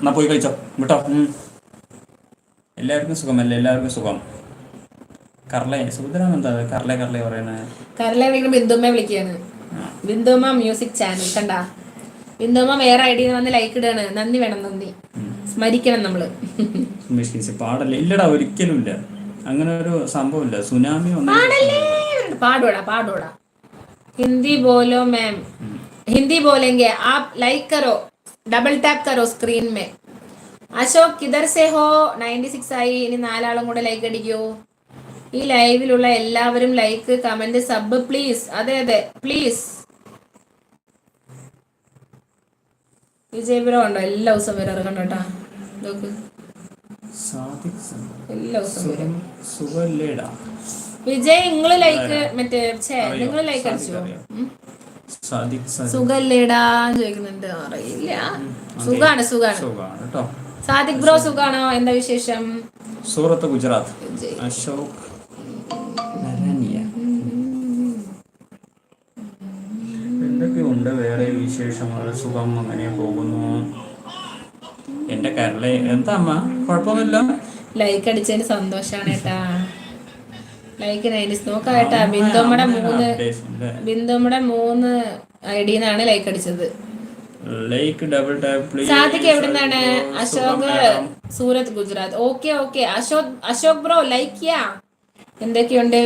എന്നാ പോയി കഴിച്ചോ വിട്ടോ. എല്ലാവർക്കും സുഖമല്ലേ? എല്ലാവർക്കും സുഖം. കർളെ സുഭദ്രാൻ എന്താ കർളെ പറയുന്നത്? കർളെ വിളിക്കുമ്പോ ബിന്ദുമ്മ വിളിക്കാണ്. ബിന്ദുമ്മ മ്യൂസിക് ചാനൽ കണ്ടാ? ബിന്ദുമ്മ വേറെ ഐഡിയ വന്ന് ലൈക്ക് ഇടാണ്. നന്ദി വേണം, നന്ദി സ്മരിക്കണം നമ്മള്. പാടല്ലേ? ഇല്ലടാ, ഒരിക്കലും ഇല്ല, അങ്ങനെ ഒരു സംഭവം ഇല്ല. സുനാമി പാടോടാ. हिंदी बोलो मैम, हिंदी बोलेंगे आप. लाइक करो, डबल टैप करो स्क्रीन में. അശോക് കിധർ സേ ഹോ? 96 ആയി. ഇനി 4 ആളും കൂടെ ലൈക്ക് അടിക്കൂ. ഈ ലൈവിലുള്ള എല്ലാവരും ലൈക്ക്, കമന്റ്, സബ് പ്ലീസ്. അതെ പ്ലീസ്. വിജയ് ബ്രോ ഉണ്ടോ? എല്ലാ ദിവസവും വരാറ് കണ്ടോട്ടാ. നോക്ക്, എല്ലാ ദിവസവും വരും. വിജയ് നിങ്ങള് ലൈക്ക് നിങ്ങള് ലൈക്ക് അടിച്ചോ? സുഖല്ലേടാ ചോദിക്കുന്നുണ്ട്. അറിയില്ല. സുഖാണ്. സാദിഖ് ബ്രോ സുഖാണോ? എന്താ വിശേഷം? സൂറത്ത് ഗുജറാത്ത്. അശോക് എന്തൊക്കെയുണ്ട് വേറെ വിശേഷങ്ങൾ? സുഖം, അങ്ങനെ പോകുന്നു. എന്റെ കേരള എന്താ അമ്മ, കുഴപ്പമൊന്നുമില്ല. ലൈക്ക് അടിച്ചതിന് സന്തോഷാണ് കേട്ടാ. ലൈക്ക് 90 നോക്കാട്ടാ. ബിന്ദുമ്മയുടെ 3 ഐഡിന്നാണ് ലൈക്ക് അടിച്ചത്. Like double tap please. Sadiq എവിടുന്നാണ്? Ashok Surat Gujarat. Okay. Ashok bro like ചെയ്യാ. എന്തൊക്കെയുണ്ട്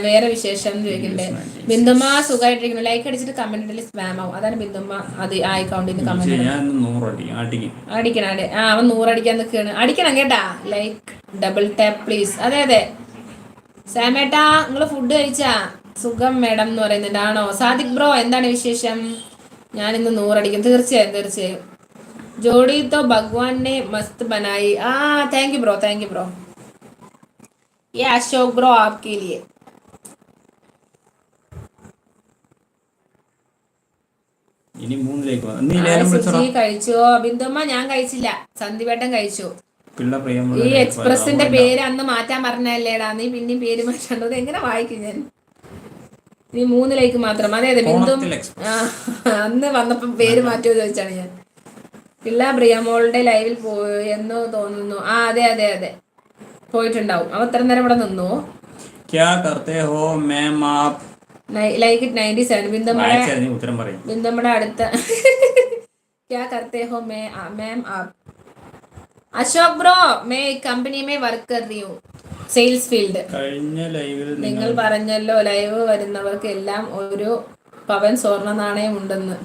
വേറെ വിശേഷം ചോദിക്കണ്ടേ? ബിന്ദുമ്മ സുഖമായിട്ടിരിക്കുന്നു. ലൈക്ക് അടിച്ചിട്ട് കമന്റ് ഇടല് സ്പാം ആവും. അതാണ് ബിന്ദുമ്മ അത് ആ അക്കൗണ്ടിൽ നിന്ന് കമന്റ് അടിക്കണം. അവൻ 100 അടിക്കാൻ നിൽക്കുകയാണ്. അടിക്കണം കേട്ടാ. Like double tap please. അതെ സാമേട്ടാ, നിങ്ങള് ഫുഡ് കഴിച്ചാ? സുഖം മേഡം എന്ന് പറയുന്നുണ്ട്. ആണോ? സാദിഖ് ബ്രോ എന്താണ് വിശേഷം? ഞാൻ ഇന്ന് 100 അടിക്കും. തീർച്ചയായും. ജോഡി തോ ഭഗവാനെ മസ്ത് ബനായി. Thank you bro. ये अशोक ब्रो आपके लिए. ഇനി 3 കഴിച്ചോ? ബിന്ദുമ്മ ഞാൻ കഴിച്ചില്ല. സന്ദീപേട്ടൻ കഴിച്ചു. ഈ ഈ എക്സ്പ്രസിന്റെ പേര് അന്ന് മാറ്റാൻ പറഞ്ഞല്ലേടാ, നീ പിന്നെയും പേര് മാറ്റേണ്ടത് എങ്ങനെ വായിക്കും ഞാൻ? നീ 3 ലൈക്ക് മാത്രം. അതെ ബിന്ദു അന്ന് വന്നപ്പോ പേര് മാറ്റുമോ ചോദിച്ചാണ് ഞാൻ. പിള്ള പ്രിയമോളുടെ ലൈവിൽ പോയെന്ന് തോന്നുന്നു. അതെ പോയിട്ടുണ്ടാവും. അവ എത്ര നേരം ഇവിടെ നിന്നു? ലൈക്ക് 97. ബിന്ദുമ്മയുടെ അടുത്ത क्या करते हो मैम आप? അശോക് ബ്രോ मैं कंपनी में वर्क कर रही हूँ, സെയിൽസ് ഫീൽഡ്. നിങ്ങൾ പറഞ്ഞല്ലോ ലൈവ് വരുന്നവർക്ക് എല്ലാം 1 പവൻ സ്വർണ്ണ നാണയം ഉണ്ടെന്ന്.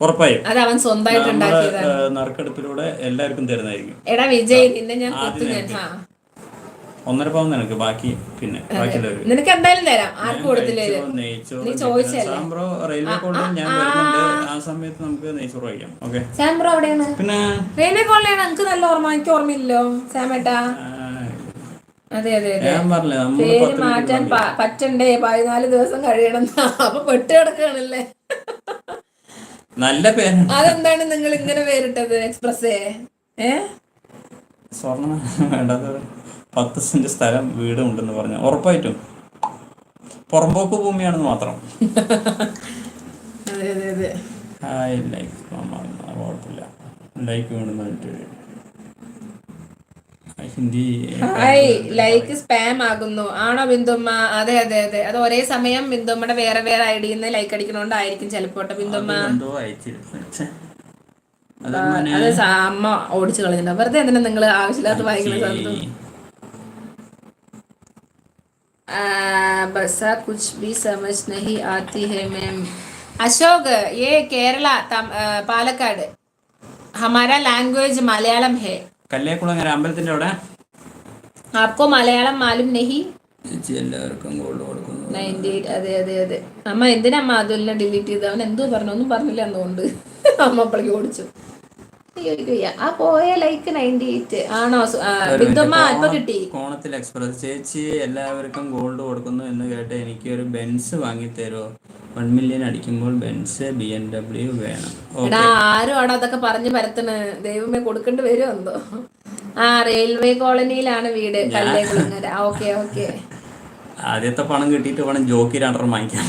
ഉറപ്പായും അത് അവൻ സ്വന്തമായിട്ട് ഉണ്ടാക്കിയതാണ്. നറുക്കെടുപ്പിലൂടെ എല്ലാവർക്കും തരുന്നതായിരിക്കും. എടാ വിജയ്, നിന്നെ ഞാൻ കൊത്തു. ഞാൻ 1.5 പവൻ നിനക്ക്, ബാക്കി പിന്നെ നിനക്ക് എന്തായാലും തരാം. ആർക്കും കൊടുത്തില്ലേ? നീ ചോദിച്ചല്ലേ. റെയിൽവേ കോളേജിൽ ഞാൻ വരുന്നുണ്ട്. ആ സമയത്ത് നമുക്ക് നെയ്ച്ചോറ് കഴിക്കാം. ഓക്കെ. സാംബ്രോ അവിടെയാണ്. പിന്നെ റെയിൽവേ കോളേജിലാണ്. എനിക്ക് നല്ല ഓർമ്മ. എനിക്ക് ഓർമ്മയില്ലല്ലോ സാമേട്ടാ. അതെ പേര് മാറ്റാൻ പറ്റണ്ടേ? 14 ദിവസം കഴിയണം. അപ്പൊ പെട്ട് കിടക്കുകയാണല്ലേ. നല്ല പേര്. അതെന്താണ് നിങ്ങൾ ഇങ്ങനെ പേരിട്ടത്? എക്സ്പ്രസ് സ്വർണ്ണ വേണ്ടാത്ത 10 സെന്റ് സ്ഥലം വീട് ഉണ്ടെന്ന് പറഞ്ഞു. ഉറപ്പായിട്ടും പുറമ്പോക്ക് ഭൂമിയാണെന്ന് മാത്രം. കുഴപ്പമില്ല. ലൈക്ക് വേണമെന്ന് ഹിന്ദി ലൈക്ക് സ്പാം ആകുന്നു. ആണോ ബിന്ദുമ്മ? അതെ അത് ഒരേ സമയം ബിന്ദുമ്മയുടെ വേറെ ഐഡിയിൽ ലൈക്ക് അടിക്കണോണ്ടായിരിക്കും ചിലപ്പോട്ടെ ബിന്ദുമ്മ. അത് അമ്മ ഓടിച്ചു കളഞ്ഞിട്ടുണ്ടോ? വെറുതെ എന്തിനാ നിങ്ങൾ ആവശ്യമില്ലാത്ത വായിക്കുന്നത്? बसा कुछ भी समझ नहीं आती है मैम. अशोक ये केरला പാലക്കാട്. हमारा लैंग्वेज मलयालम है. കല്ലേക്കുളങ്ങര അമ്പലത്തിന്റെ അവിടെ. आपको मलयालम मालूम नहीं? എല്ലാവർക്കും ഗോൾഡ് കൊടുക്കുന്നു. 98. അതെ അമ്മ എന്തിനാ അമ്മ അതെല്ലാം ഡിലീറ്റ് ചെയ്ത്? അവൻ എന്തോ പറഞ്ഞു? ഒന്നും പറഞ്ഞില്ല എന്നുകൊണ്ട് അമ്മ അപ്പളേക്ക് ഓടിച്ചു. ആ പോയ ലൈക്ക് 98 ആണോ? ബിന്ദുമ്മ ഇപ്പൊ കിട്ടി. കോണത്തിൽ എക്സ്പ്രസ് ചേച്ചി എല്ലാവർക്കും ഗോൾഡ് കൊടുക്കുന്നു എന്ന് കേട്ട് എനിക്ക് ഒരു ബെൻസ് വാങ്ങി തരുമോ? 1 മില്യൺ അടിക്കുമ്പോൾ ബെൻസ് BMW വേണം. ആരും അവിടെ അതൊക്കെ പറഞ്ഞു പരത്തണ്. ദൈവമേ, കൊടുക്കേണ്ടി വരുമോ എന്തോ. റെയിൽവേ കോളനിയിലാണ് വീട്, കല്ലേക്കുളങ്ങര. ഓക്കെ ആദ്യത്തെ പണം കിട്ടിയിട്ട് വേണം ജോക്കി 2 വാങ്ങിക്കാൻ.